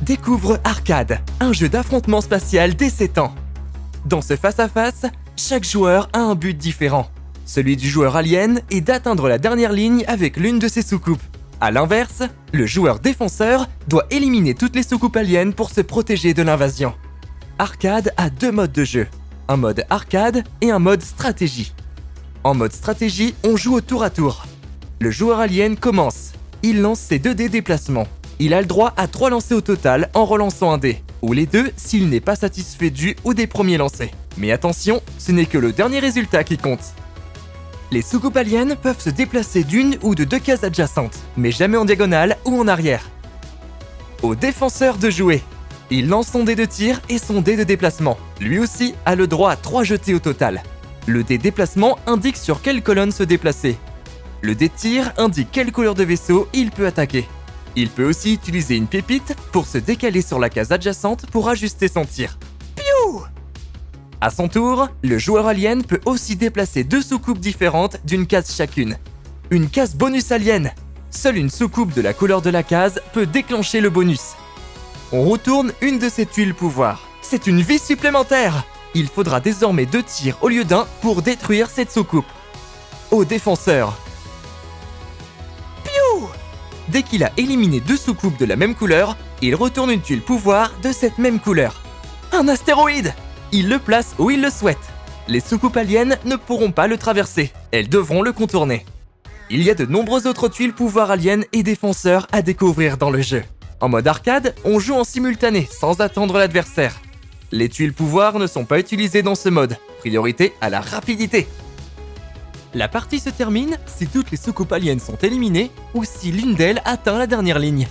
Découvre Arcade, un jeu d'affrontement spatial dès 7 ans. Dans ce face-à-face, chaque joueur a un but différent. Celui du joueur alien est d'atteindre la dernière ligne avec l'une de ses soucoupes. A l'inverse, le joueur défenseur doit éliminer toutes les soucoupes aliens pour se protéger de l'invasion. Arcade a 2 modes de jeu, un mode arcade et un mode stratégie. En mode stratégie, on joue au tour à tour. Le joueur alien commence. Il lance ses 2 dés déplacement. Il a le droit à 3 lancers au total en relançant un dé, ou les 2 s'il n'est pas satisfait du ou des premiers lancers. Mais attention, ce n'est que le dernier résultat qui compte. Les soucoupes aliens peuvent se déplacer d'une ou de 2 cases adjacentes, mais jamais en diagonale ou en arrière. Au défenseur de jouer. Il lance son dé de tir et son dé de déplacement. Lui aussi a le droit à 3 jetés au total. Le dé déplacement indique sur quelle colonne se déplacer. Le dé de tir indique quelle couleur de vaisseau il peut attaquer. Il peut aussi utiliser une pépite pour se décaler sur la case adjacente pour ajuster son tir. Piou! À son tour, le joueur alien peut aussi déplacer 2 soucoupes différentes d'une case chacune. Une case bonus alien. Seule une soucoupe de la couleur de la case peut déclencher le bonus. On retourne une de ces tuiles pouvoir. C'est une vie supplémentaire! Il faudra désormais 2 tirs au lieu d'un pour détruire cette soucoupe. Au défenseur. Piou! Dès qu'il a éliminé 2 soucoupes de la même couleur, il retourne une tuile pouvoir de cette même couleur. Un astéroïde! Il le place où il le souhaite. Les soucoupes aliens ne pourront pas le traverser. Elles devront le contourner. Il y a de nombreuses autres tuiles pouvoir aliens et défenseurs à découvrir dans le jeu. En mode arcade, on joue en simultané sans attendre l'adversaire. Les tuiles pouvoir ne sont pas utilisées dans ce mode. Priorité à la rapidité. La partie se termine si toutes les soucoupes aliens sont éliminées ou si l'une d'elles atteint la dernière ligne.